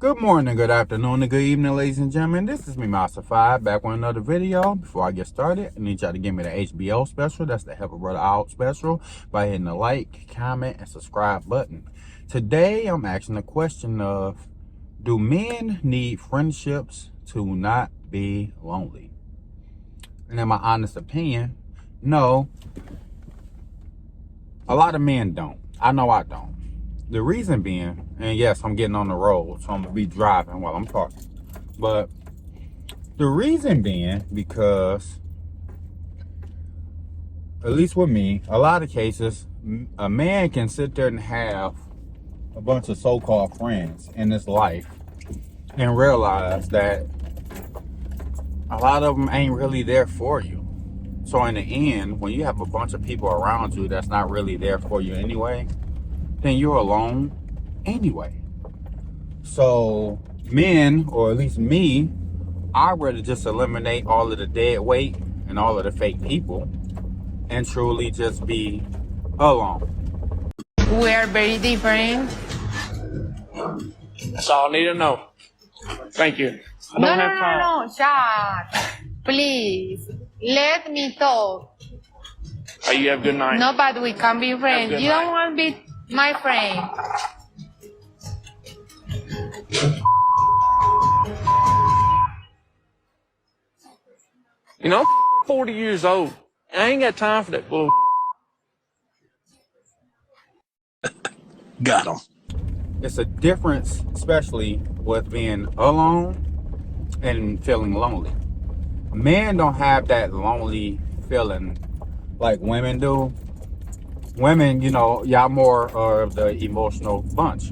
Good morning, good afternoon, and good evening, ladies and gentlemen. This is me, Master 5, back with another video. Before I get started, I need y'all to give me the HBO special. That's the Help a Brother Out special by hitting the like, comment, and subscribe button. Today, I'm asking the question of, do men need friendships to not be lonely? And in my honest opinion, no. A lot of men don't. I know I don't. The reason being, and yes, I'm getting on the road, so I'm going to be driving while I'm talking. But the reason being, because, at least with me, a lot of cases, a man can sit there and have a bunch of so-called friends in his life and realize that a lot of them ain't really there for you. So in the end, when you have a bunch of people around you that's not really there for you anyway, then you're alone anyway. So men, or at least me, I'd rather just eliminate all of the dead weight and all of the fake people and truly just be alone. We are very different. That's all I need to know. Thank you. I don't have time. No, shut. Please, let me talk. Oh, you have a good night. No, but we can be friends. good You night. don't want to be my friend. You know, I'm 40 years old. I ain't got time for that bull. Got him. It's a difference, especially with being alone and feeling lonely. Men don't have that lonely feeling like women do. Women, you know, y'all more of the emotional bunch.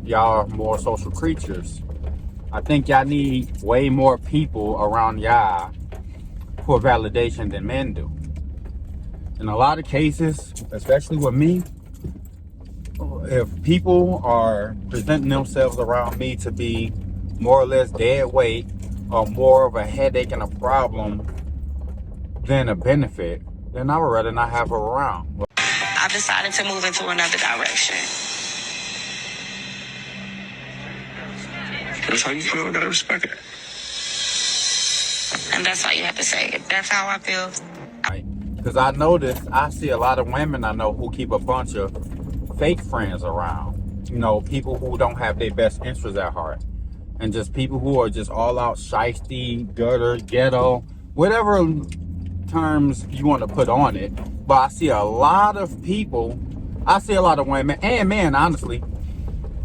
Y'all are more social creatures. I think y'all need way more people around y'all for validation than men do. In a lot of cases, especially with me, if people are presenting themselves around me to be more or less dead weight or more of a headache and a problem than a benefit, then I would rather not have her around. I've decided to move into another direction. That's how you feel. I gotta respect it. And that's all you have to say. That's how I feel. Because I see a lot of women I know who keep a bunch of fake friends around. You know, people who don't have their best interests at heart. And just people who are just all out shiesty, gutter, ghetto, whatever terms you want to put on it. But I see a lot of women and men, honestly,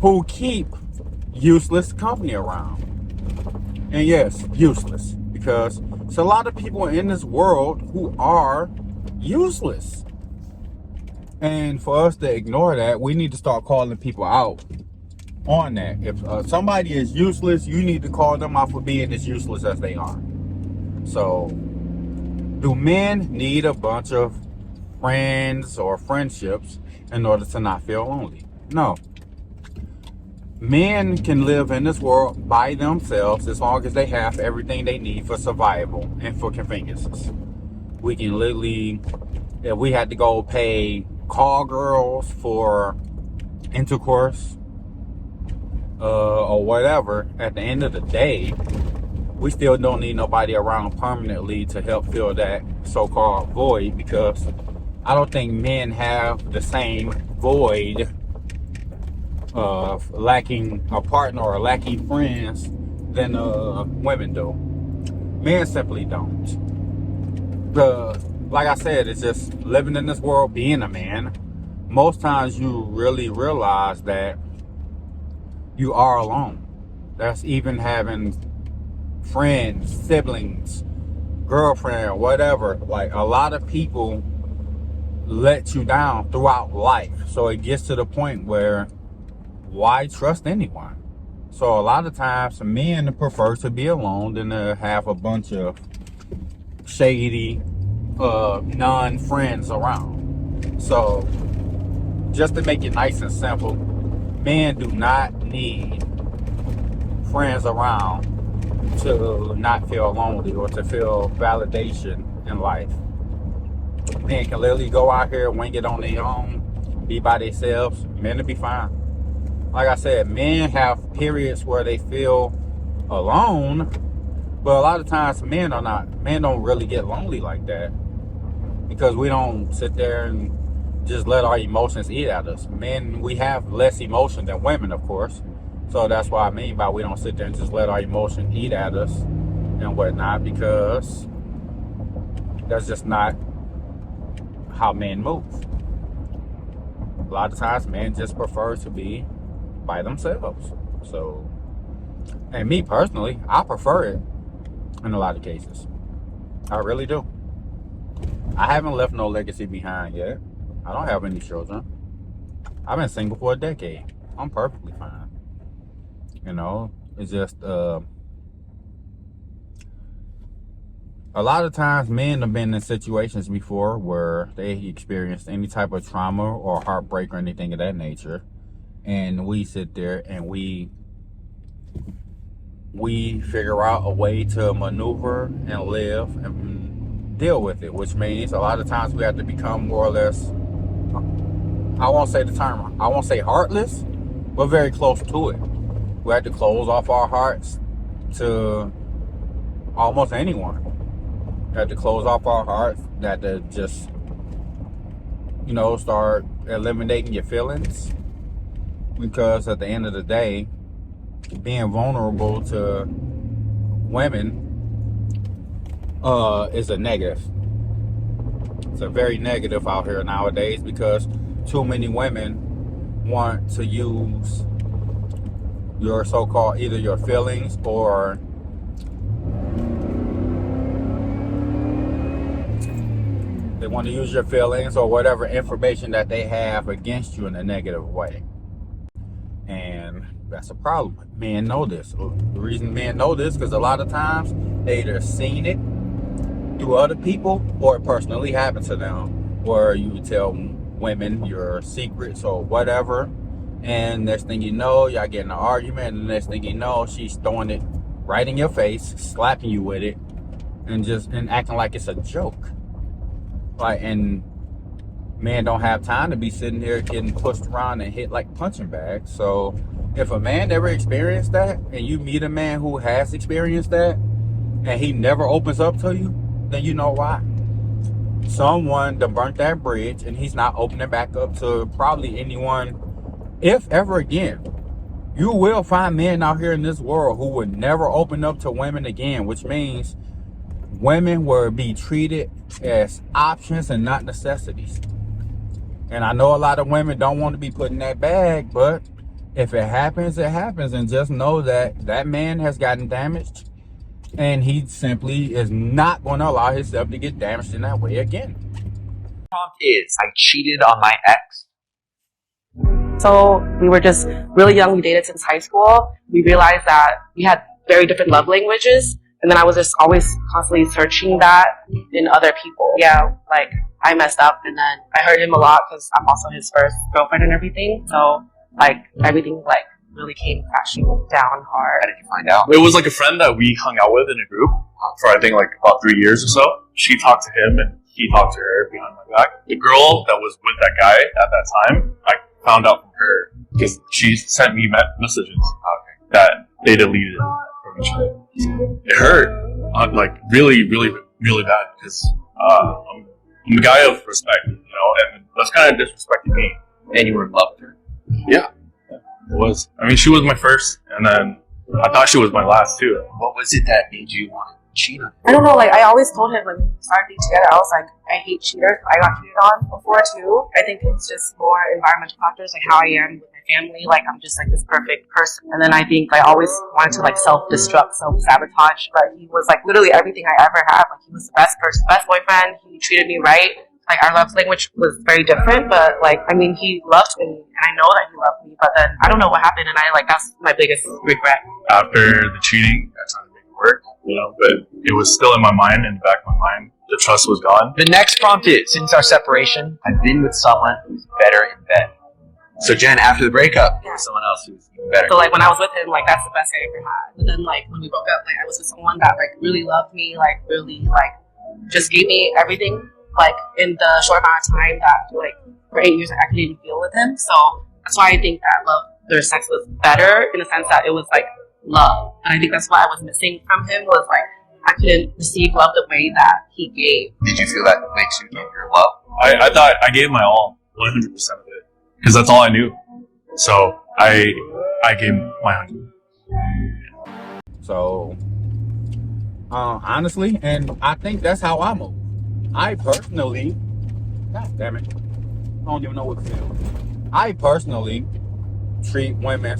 who keep useless company around. And yes, useless, because there's a lot of people in this world who are useless. And for us to ignore that, we need to start calling people out on that. If somebody is useless, you need to call them out for being as useless as they are. So, do men need a bunch of friends or friendships in order to not feel lonely? No. Men can live in this world by themselves as long as they have everything they need for survival and for conveniences. We can literally, if we had to go pay call girls for intercourse or whatever, at the end of the day, we still don't need nobody around permanently to help fill that so-called void, because I don't think men have the same void of lacking a partner or lacking friends than women do. Men simply don't. Like I said, it's just living in this world, being a man. Most times you really realize that you are alone. That's even having friends, siblings, girlfriend, whatever. Like, a lot of people let you down throughout life. So it gets to the point where, why trust anyone? So a lot of times men prefer to be alone than to have a bunch of shady non-friends around. So just to make it nice and simple, men do not need friends around to not feel lonely or to feel validation in life. Men can literally go out here, wing it on their own, be by themselves. Men will be fine. like I said, men have periods where they feel alone, but a lot of times men don't really get lonely like that, because we don't sit there and just let our emotions eat at us. Men, we have less emotion than women, of course. So that's what I mean by we don't sit there and just let our emotion eat at us and whatnot, because that's just not how men move. A lot of times men just prefer to be by themselves. So, and me personally, I prefer it in a lot of cases. I really do. I haven't left no legacy behind yet. I don't have any children. I've been single for a decade. I'm perfectly fine. You know, it's just a lot of times men have been in situations before where they experienced any type of trauma or heartbreak or anything of that nature, and we sit there and we figure out a way to maneuver and live and deal with it, which means a lot of times we have to become more or less, I won't say the term, I won't say heartless, but very close to it. We have to close off our hearts to almost anyone. We have to close off our hearts. We have to just, you know, start eliminating your feelings. Because at the end of the day, being vulnerable to women is a negative. It's a very negative out here nowadays, because too many women want to use your so-called, either your feelings or they want to use your feelings or whatever information that they have against you in a negative way. And that's a problem. Men know this. The reason men know this, because a lot of times they either seen it through other people or it personally happened to them, where you tell women your secrets or whatever, and next thing you know, y'all get in an argument, and the next thing you know, she's throwing it right in your face, slapping you with it, and acting like it's a joke. Like, and men don't have time to be sitting here getting pushed around and hit like punching bags. So if a man never experienced that, and you meet a man who has experienced that, and he never opens up to you, then you know why. Someone done burnt that bridge, and he's not opening back up to probably anyone, if ever again. You will find men out here in this world who would never open up to women again, which means women will be treated as options and not necessities. And I know a lot of women don't want to be put in that bag, but if it happens, it happens. And just know that that man has gotten damaged, and he simply is not going to allow himself to get damaged in that way again. Prompt is, I cheated on my ex. So we were just really young. We dated since high school. We realized that we had very different love languages. And then I was just always constantly searching that in other people. Yeah, like I messed up, and then I hurt him a lot because I'm also his first girlfriend and everything. So like everything like really came crashing down hard. How did you find out? It was like a friend that we hung out with in a group for I think like about 3 years or so. She talked to him and he talked to her behind my back. The girl that was with that guy at that time, I found out from her because she sent me messages that they deleted from each other. It hurt, like really, really, really bad, because I'm a guy of respect, you know, and that's kind of disrespecting me. And you were in love with her. Yeah, it was. I mean, she was my first, and then I thought she was my last too. What was it that made you want to cheat on her? I don't know, like I always told him when we started being together, I was like, I hate cheaters. I got cheated on before too. I think it's just more environmental factors, like how I am with my family. Like I'm just like this perfect person. And then I think I always wanted to like self-destruct, self-sabotage. But he was like literally everything I ever had. Like he was the best person, best boyfriend. He treated me right. Like our love language was very different, but like, I mean, he loved me and I know that he loved me, but then I don't know what happened, and I like, that's my biggest regret. After the cheating, I tried to make it work, you know, but it was still in my mind, in the back of my mind. The trust was gone. The next prompt is, since our separation, I've been with someone who's better in bed. So Jen, after the breakup, there was someone else who's even better. So like when I was with him, like that's the best I ever had. But then like when we broke up, like I was with someone that like really loved me, like really like just gave me everything. Like in the short amount of time that like for 8 years I couldn't even deal with him. So that's why I think that love their sex was better in the sense that it was like love. And I think that's what I was missing from him was like I couldn't receive love the way that he gave. Did you feel that makes you give your love? I thought I gave my all, 100% of it, because that's all I knew. So I gave my 100. So, honestly, and I think that's how I move. I personally, God damn it, I don't even know what to do. I personally treat women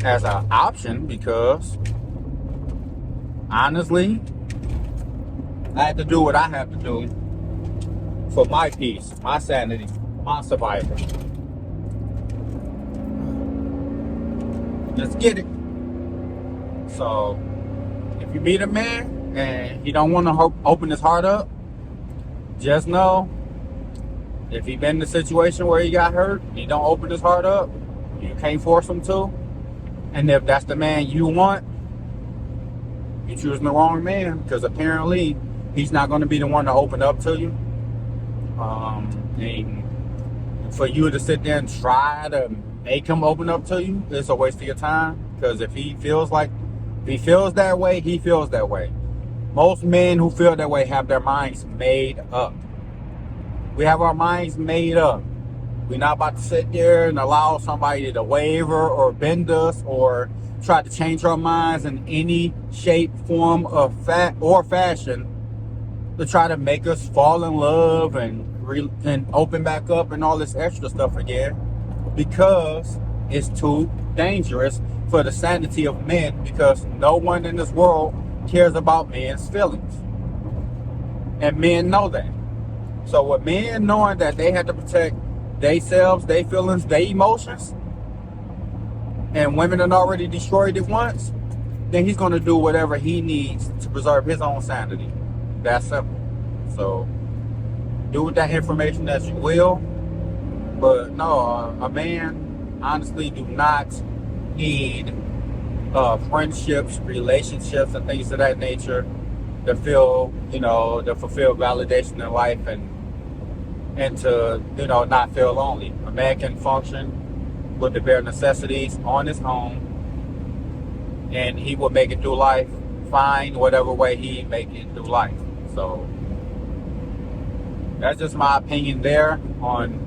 as an option because, honestly, I had to do what I have to do for my peace, my sanity, my survival. Let's get it. So, if you meet a man and he don't want to open his heart up, just know if he been in a situation where he got hurt, he don't open his heart up, you can't force him to. And if that's the man you want, you're choosing the wrong man because apparently he's not going to be the one to open up to you. And for you to sit there and try to make him open up to you, it's a waste of your time because if he feels that way, he feels that way. Most men who feel that way have their minds made up. We have our minds made up. We're not about to sit there and allow somebody to waver or bend us or try to change our minds in any shape, form of fashion to try to make us fall in love and open back up and all this extra stuff again because it's too dangerous for the sanity of men because no one in this world cares about men's feelings. And men know that. So with men knowing that they have to protect themselves, their feelings, their emotions, and women had already destroyed it once, then he's going to do whatever he needs to preserve his own sanity. That's simple. So do with that information as you will. But no, a man honestly do not need friendships, relationships, and things of that nature to feel, to fulfill validation in life and to, not feel lonely. A man can function with the bare necessities on his own, and he will make it through life fine, whatever way he make it through life. So that's just my opinion there on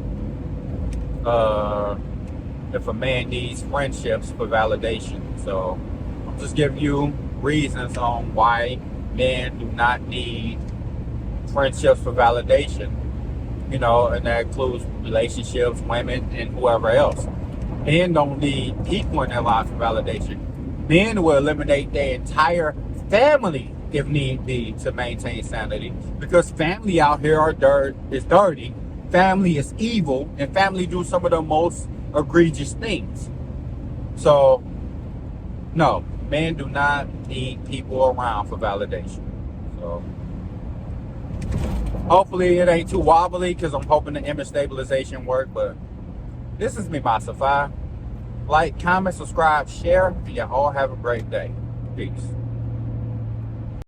if a man needs friendships for validation. So I'm just giving you reasons on why men do not need friendships for validation, and that includes relationships, women, and whoever else. Men don't need people in their lives for validation. Men will eliminate their entire family if need be to maintain sanity, because family out here is dirty, family is evil, and family do some of the most egregious things. So no, men do not need people around for validation. So hopefully it ain't too wobbly because I'm hoping the image stabilization work. But this is me, Masafai. Like, comment, subscribe, share, and y'all all have a great day. Peace.